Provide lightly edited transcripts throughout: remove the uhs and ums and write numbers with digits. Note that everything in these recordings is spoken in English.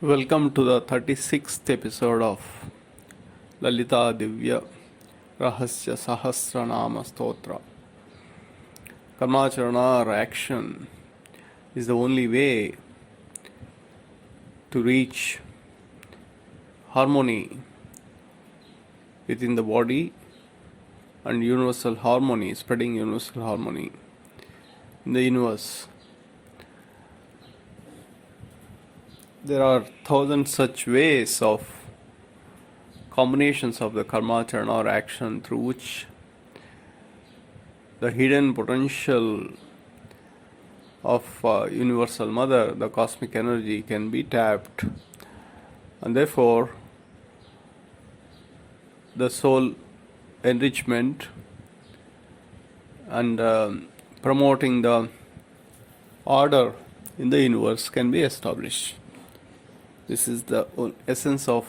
Welcome to the 36th episode of Lalitha Divya Rahasya Sahasranama Stotra. Karmacharana or action is the only way to reach harmony within the body and universal harmony, spreading universal harmony in the universe. There are thousand such ways of combinations of the karmacharana or action through which the hidden potential of universal mother, the cosmic energy, can be tapped, and therefore the soul enrichment and promoting the order in the universe can be established. This is the essence of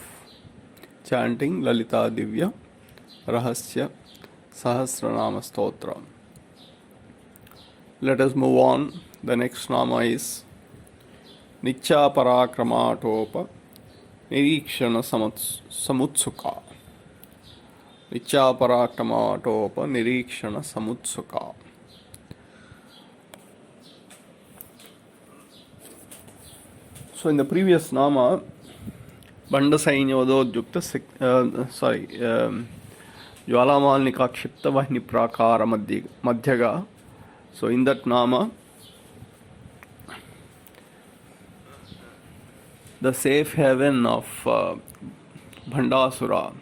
chanting Lalitha Divya Rahasya Sahasranama Stotra. Let us move on. The next nama is Nichya Parakramaatopa Nirikshana Samutsuka. Nichya Parakramaatopa Nirikshana Samutsuka. So in the previous nama, Bhandasura Jwalamalnika Kshipta Vahni Prakara Madhyaga. So in that nama, the safe haven of Bhandasura,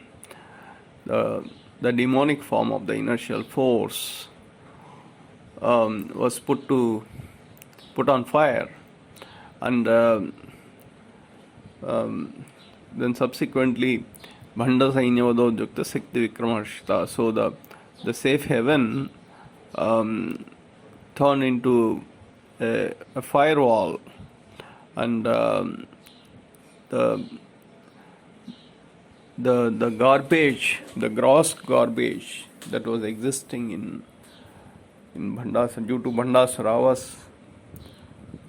the demonic form of the inertial force, was put on fire, and then subsequently Bhanda Sainyavadodjukta Sikti Vikramarshita. So the safe haven turned into a firewall, and the garbage, the gross garbage that was existing in Bhandasura due to Bhandasura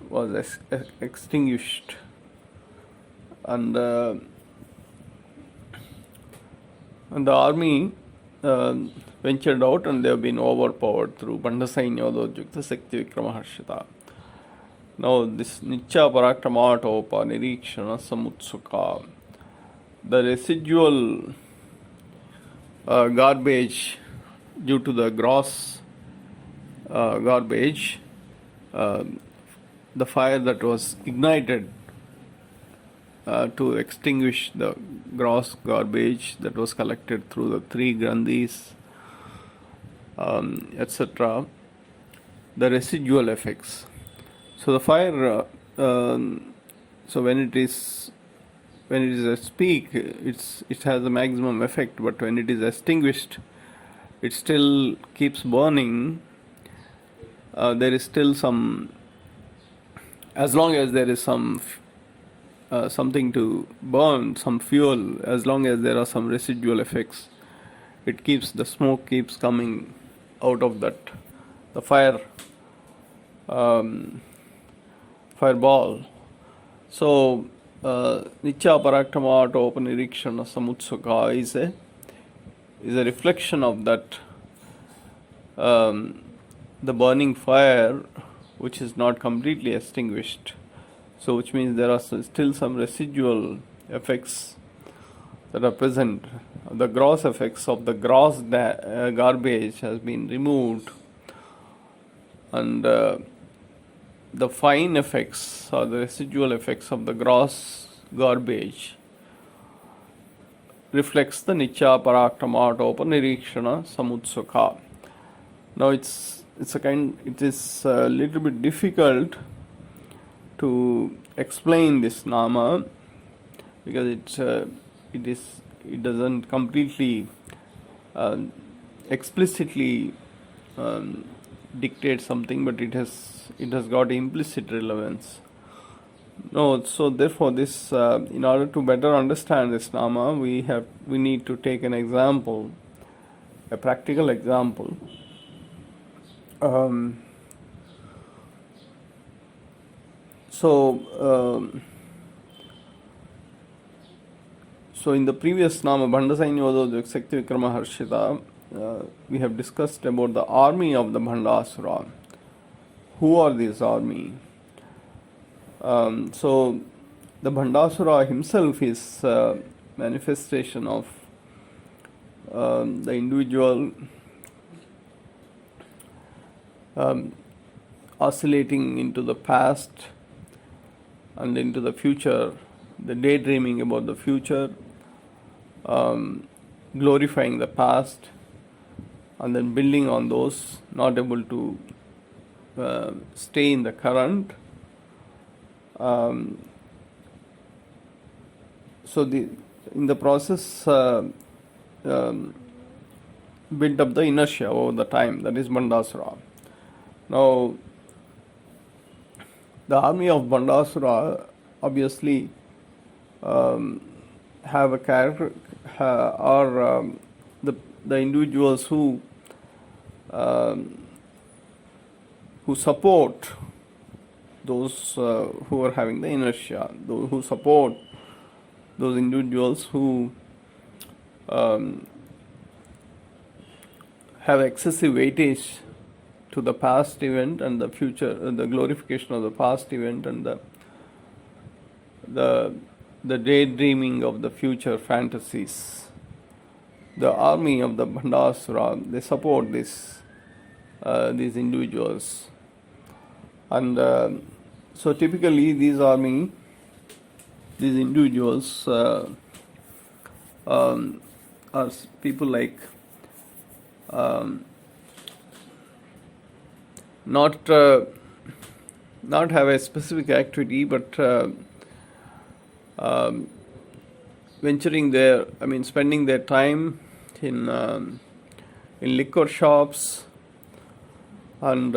was extinguished, and the army ventured out, and they have been overpowered through Bhandasainyodojukta Sakti Vikramaharshita. Now this Nichya Parakramaatopa Nirikshana Samutsuka, the residual garbage due to the gross garbage, the fire that was ignited to extinguish the gross garbage that was collected through the three granthis, etc., the residual effects. So the fire, so when it is at peak, it has a maximum effect, but when it is extinguished, it still keeps burning. There is still some, as long as there is some something to burn, some fuel, as long as there are some residual effects, the smoke keeps coming out of that, the fireball. So Nichya Parakramaatopa Nirikshana Samutsuka is a reflection of that, the burning fire which is not completely extinguished. So which means there are still some residual effects that are present. The gross effects of the gross garbage has been removed, and the fine effects or the residual effects of the gross garbage reflects the Nichya Parakramaatopa Nirikshana Samutsuka. Now it is a little bit difficult to explain this nama, because it doesn't completely explicitly dictate something, but it has got implicit relevance. No, so therefore this in order to better understand this nama, we need to take an example, a practical example. So So in the previous Nama Bhandasainyododyak Sakti Vikrama Harshita, we have discussed about the army of the Bhandasura. Who are this army? So the Bhandasura himself is manifestation of the individual oscillating into the past and into the future, the daydreaming about the future, glorifying the past, and then building on those, not able to stay in the current. So in the process, build up the inertia over the time. That is Bhandasura. Now, the army of Bhandasura obviously have a character, are the individuals who support those who are having the inertia, those who support those individuals who have excessive weightage to the past event and the future, the glorification of the past event and the daydreaming of the future fantasies. The army of the Bhandasura, they support these individuals, and so typically these individuals are people like not have a specific activity, but venturing there, spending their time in liquor shops, and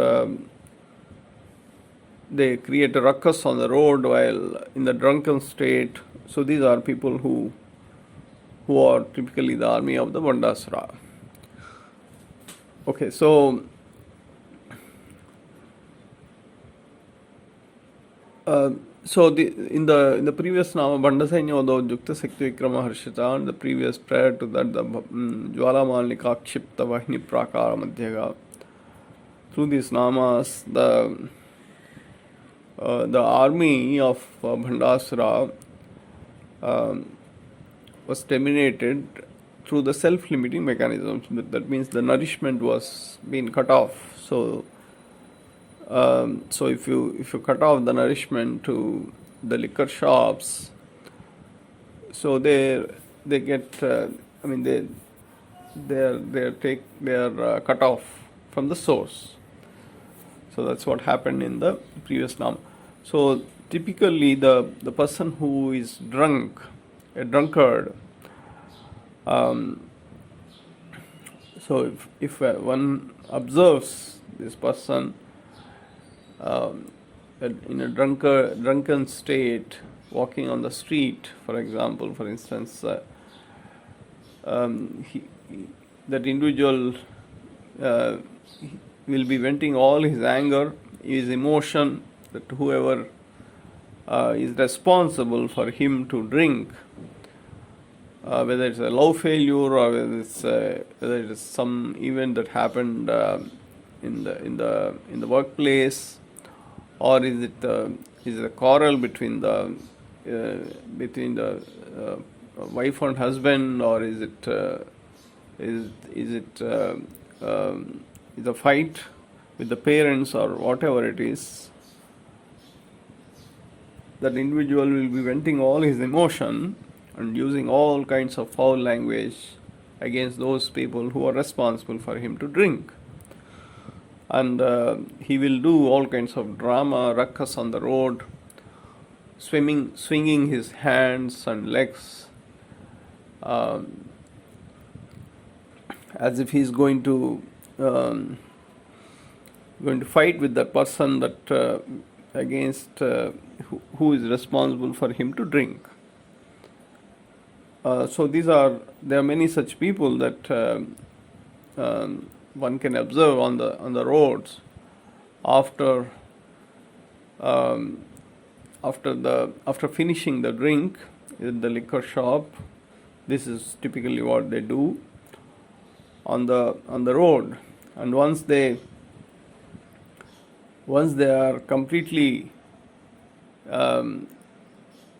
they create a ruckus on the road while in the drunken state. So these are people who are typically the army of the Bhandasura. Okay, so in the previous Nama Bhandasainyododjukta Sakti Vikrama Harshita, and the previous prior to that, the Jwala Malika Kshipta Vahini Prakara Madhyaga. Through these namas, the army of Bhandasura was terminated through the self-limiting mechanisms. That means the nourishment was being cut off. So if you cut off the nourishment to the liquor shops, so they get they are cut off from the source. So that's what happened in the previous Nama. So typically the person who is drunk, a drunkard, so if one observes this person in a drunken state, walking on the street, for instance, that individual will be venting all his anger, his emotion, that whoever is responsible for him to drink, whether it's a love failure or whether it's some event that happened in the workplace, or is it a quarrel between the wife and husband, or is it a fight with the parents, or whatever it is. That individual will be venting all his emotion and using all kinds of foul language against those people who are responsible for him to drink. And he will do all kinds of drama, ruckus on the road, swinging his hands and legs, as if he's going to fight with that person that against who is responsible for him to drink. So there are many such people that one can observe on the roads after finishing the drink in the liquor shop. This is typically what they do on the road. And once they are completely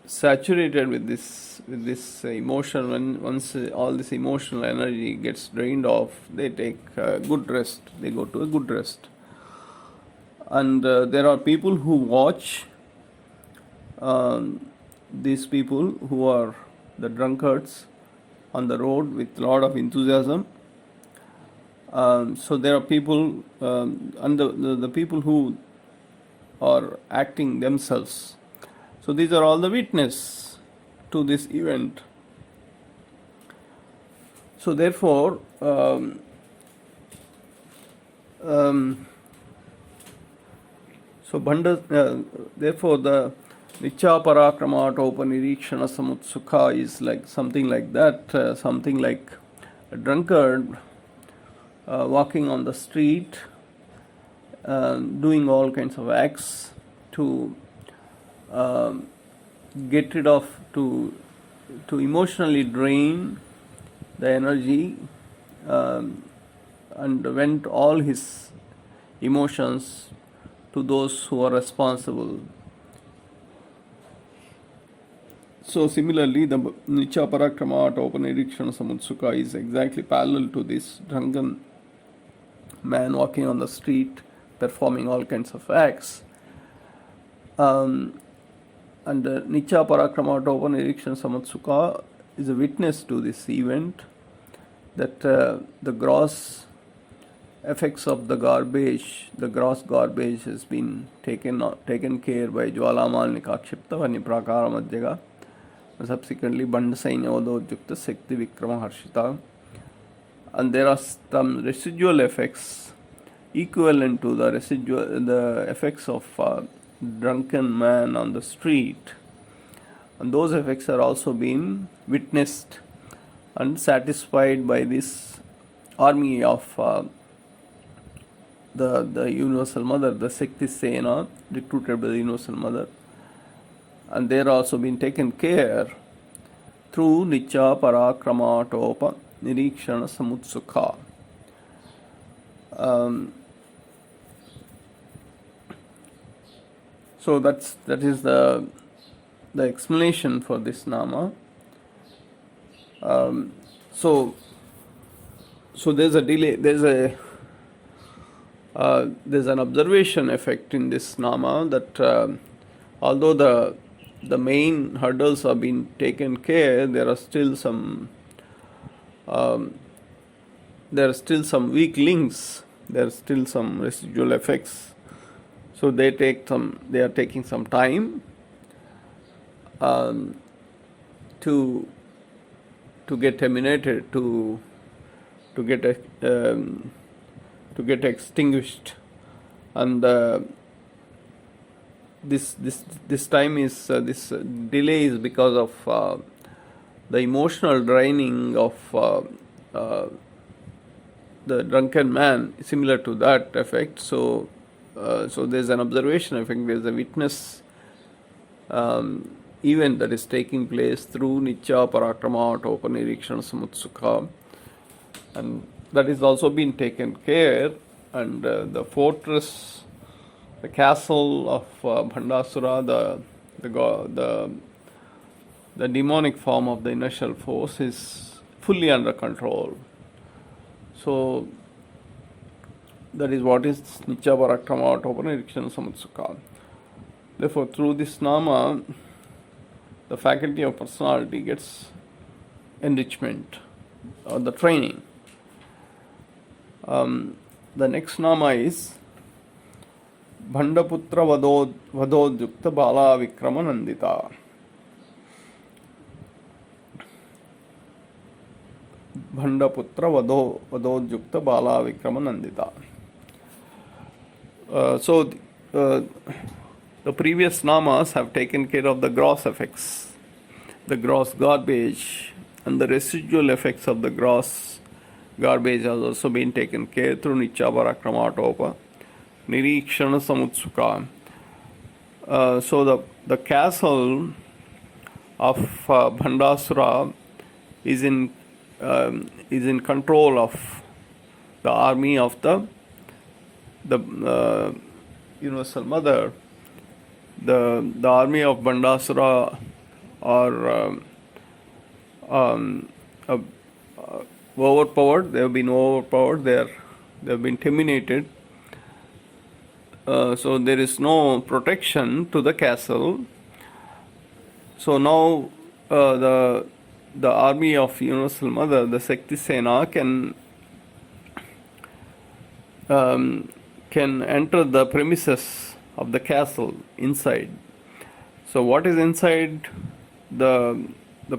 saturated with this emotion, once all this emotional energy gets drained off, they take a good rest. They go to a good rest. And there are people who watch these people who are the drunkards on the road with a lot of enthusiasm. So there are people, and the people who are acting themselves. So these are all the witness to this event. So therefore, therefore the Nicha Parakrama Topanirikshana Samutsukha is like something like that, something like a drunkard walking on the street, doing all kinds of acts to get rid of, to emotionally drain the energy, and vent all his emotions to those who are responsible. So similarly, the Nicha Parakrama Topanirikshana Samutsukha is exactly parallel to this drunken man walking on the street, performing all kinds of acts. And Nicha Parakrama Topanirikshana Samutsukha is a witness to this event, that the gross effects of the gross garbage has been taken care by Jwalamal Nikakshipta Vaniprakaram Adyaga, subsequently Bhandasainya Odojukta Sekti Vikrama Harshita. And there are some residual effects equivalent to the effects of drunken man on the street, and those effects are also being witnessed and satisfied by this army of the Universal Mother, the Shakti Sena, recruited by the Universal Mother, and they are also being taken care through Nicha Parakrama Topa Nirikshana Samutsukha. So that is the explanation for this nama. So there's a delay. There's an observation effect in this nama, that although the main hurdles have been taken care, there are still some weak links. There are still some residual effects. So they are taking some time to get terminated, to get extinguished, and this time is this delay is because of the emotional draining of the drunken man, similar to that effect. So there's an observation effect, there's a witness event that is taking place through Nicha Parakrama Topanirikshana Samutsukha, and that is also being taken care. And the fortress, the castle of Bhandasura, the demonic form of the inertial force, is fully under control. So that is what is Nicha Parakrama Topanirikshana Samutsukha. Therefore, through this nama, the faculty of personality gets enrichment, or the training. The next nama is Bhandaputra Vadodjukta Bala Vikrama Nandita. Bhandaputra Vadodjukta Bala Vikrama Nandita. So the previous namas have taken care of the gross effects, the gross garbage, and the residual effects of the gross garbage has also been taken care through Nicha Parakrama Topa Nirikshana Samutsukha. So the castle of Bhandasura is in control of the army of the universal mother. The army of Bhandasura are uh, overpowered. They have been overpowered. They have been terminated. So there is no protection to the castle. So now the army of Universal Mother, the Shakti Sena, can enter the premises of the castle inside. So what is inside the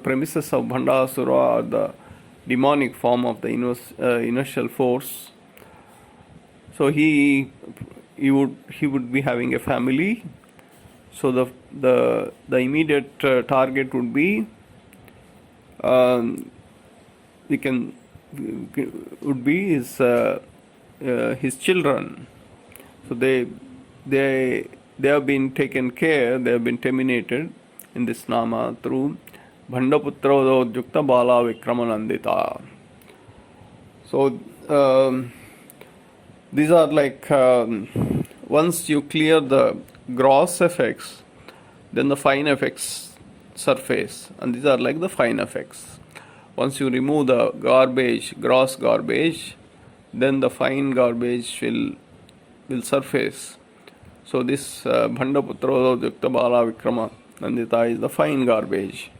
premises of Bhandasura, or the demonic form of the inertial force? So he would be having a family. So the immediate target would be would be his children. So they have been taken care. They have been terminated in this nama through Bhandaputra Udojukta Bala Vikramanandita. So these are like once you clear the gross effects, then the fine effects surface, and these are like the fine effects. Once you remove the garbage, gross garbage, then the fine garbage will surface. So this Bhandaputra Udojukta Bala Vikrama Nandita is the fine garbage.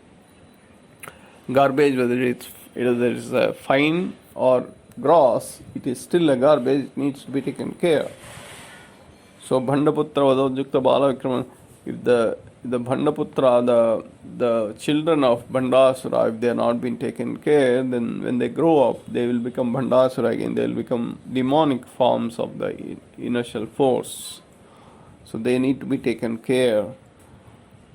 Garbage, whether it is fine or gross, it is still a garbage. It needs to be taken care. So Bhandaputra Udojukta Bala Vikrama, if the Bhandaputra, the children of Bhandasura, if they are not been taken care, then when they grow up, they will become Bhandasura again. They will become demonic forms of the inertial force. So they need to be taken care.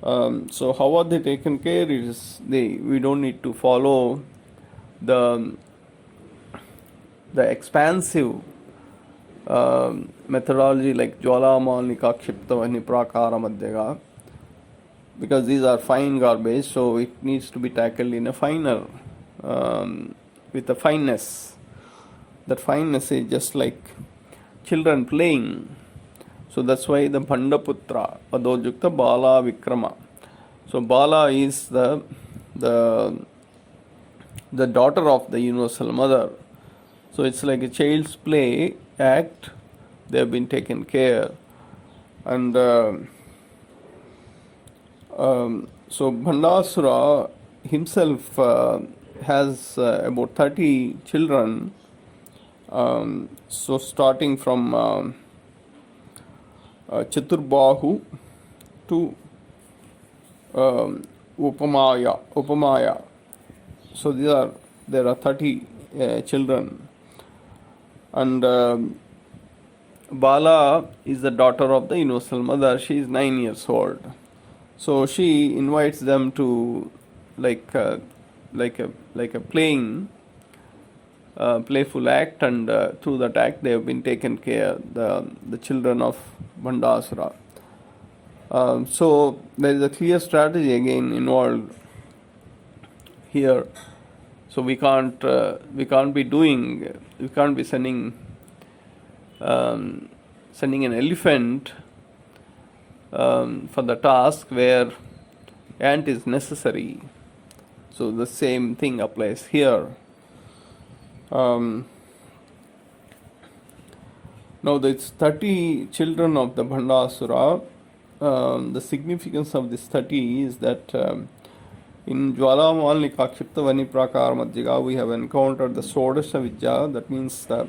So how are they taken care? We don't need to follow the expansive methodology like Jwalamalika Kshiptavani Prakara Madhyaga, because these are fine garbage, so it needs to be tackled in a finer, with a fineness. That fineness is just like children playing. So that's why the Bhandaputra Udojukta Bala Vikrama. So Bala is the daughter of the Universal Mother. So it's like a child's play act. They have been taken care. And so Bhandasura himself has about 30 children. So starting from Chaturbahu to Upamaya. So there are 30 children. And Bala is the daughter of the Universal Mother. She is 9 years old. So she invites them to like a playful act, and through that act they have been taken care, the children of Bhandasura. So there is a clear strategy again involved here. So we can't be sending an elephant for the task where ant is necessary. So the same thing applies here. Now there's 30 children of the Bhandasura. The significance of this 30 is that in Jwalamalika Kshiptavani Prakar Madhyaga we have encountered the Sodasha Vidya. That means the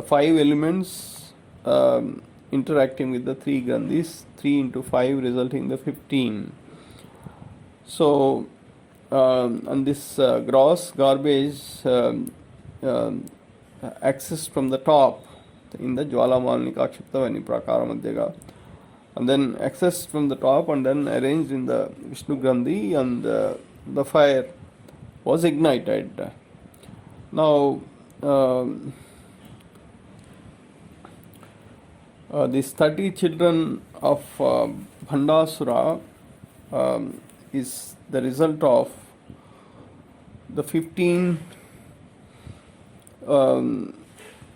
5 elements interacting with the 3 Gandhis, 3 into 5 resulting in the 15. So and this gross garbage accessed from the top in the Jwalamalika Kshiptavani Prakara Madhyaga, and then accessed from the top and then arranged in the Vishnu Gandhi, and the fire was ignited. Now these 30 children of Bhandasura is the result of the 15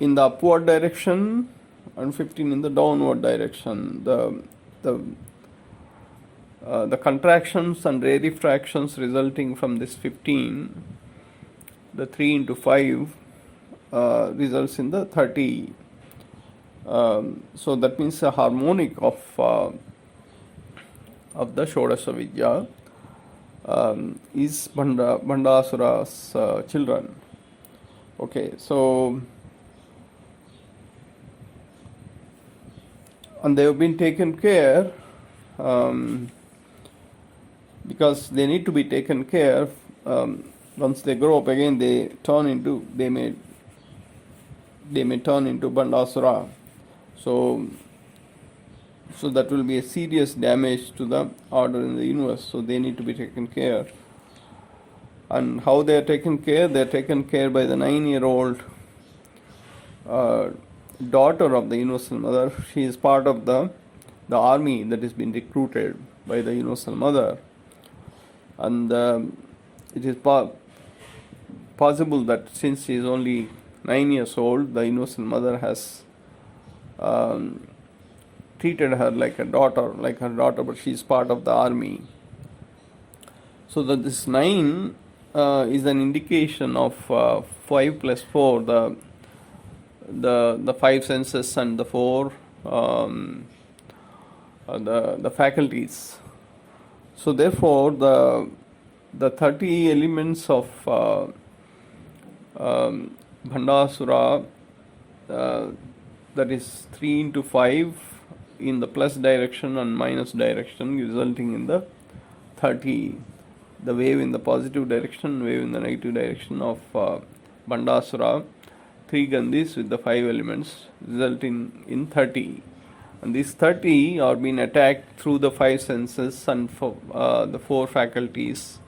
in the upward direction and 15 in the downward direction. The contractions and rarefractions resulting from this 15, the 3 into 5 results in the 30. So that means a harmonic of the Shodasha Vidya is Bhandasura's children. Okay, so and they have been taken care because they need to be taken care. Once they grow up again, they may turn into Bhandasura. So that will be a serious damage to the order in the universe. So they need to be taken care. And how they are taken care? They are taken care by the 9-year-old daughter of the Universal Mother. She is part of the army that has been recruited by the Universal Mother. And it is possible that since she is only 9 years old, the Universal Mother has treated her like her daughter, but she is part of the army. So that this 9 is an indication of 5 plus 4, the 5 senses and the 4 the faculties. So therefore the 30 elements of Bhandasura, that is 3 into 5 in the plus direction and minus direction, resulting in the 30. The wave in the positive direction, wave in the negative direction of Bhandasura, 3 Gandhis with the 5 elements, resulting in 30. And these 30 are being attacked through the 5 senses and the 4 faculties,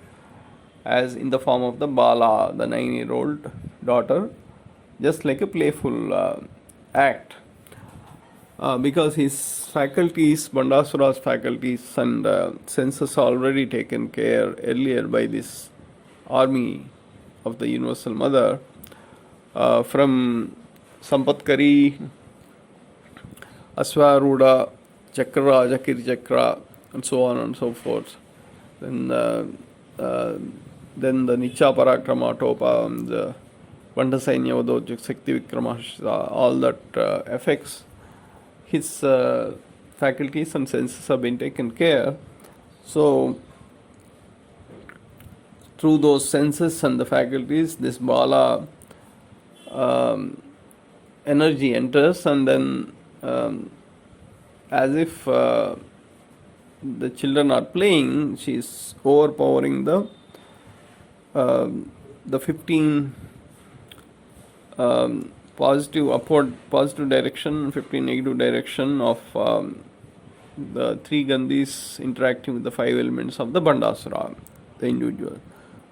as in the form of the Bala, the 9-year-old daughter, just like a playful act. Because his faculties, Bhandasura's faculties and senses are already taken care earlier by this army of the Universal Mother, from Sampatkari, Aswaruda, Chakra, Jakir Chakra, and so on and so forth. Then the Nicha Parakrama Topa and the Vandasainya Vadojak Sakti Vikrama, all that affects his faculties and senses have been taken care. So through those senses and the faculties, this Bala energy enters, and then as if the children are playing, she is overpowering the 15 positive direction, 15 negative direction of the 3 Gandhis interacting with the 5 elements of the Bhandasura, the individual.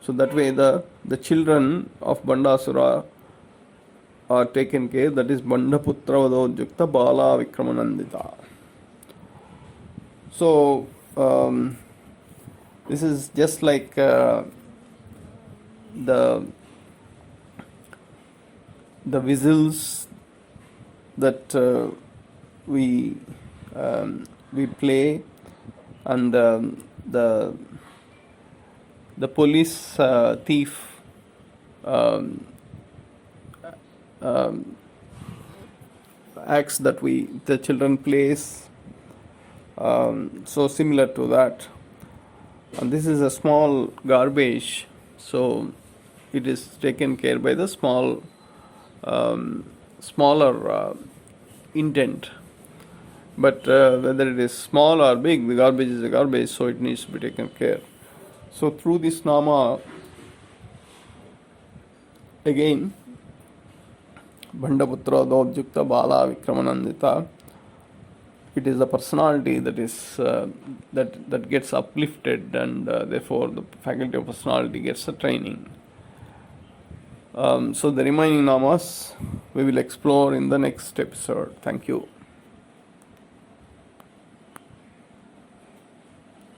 So that way the children of Bhandasura are taken care, that is Bandhaputra Vadojukta Bala Vikramanandita. So this is just like the whistles that we play, and the police thief acts that the children plays, so similar to that. And this is a small garbage, so it is taken care by the smaller intent. But whether it is small or big, the garbage is a garbage, so it needs to be taken care. So through this nama, again, Bhandaputra Dodjukta Bala Vikramanandita, it is the personality that is that gets uplifted, and therefore the faculty of personality gets a training. So the remaining namas we will explore in the next episode. Thank you.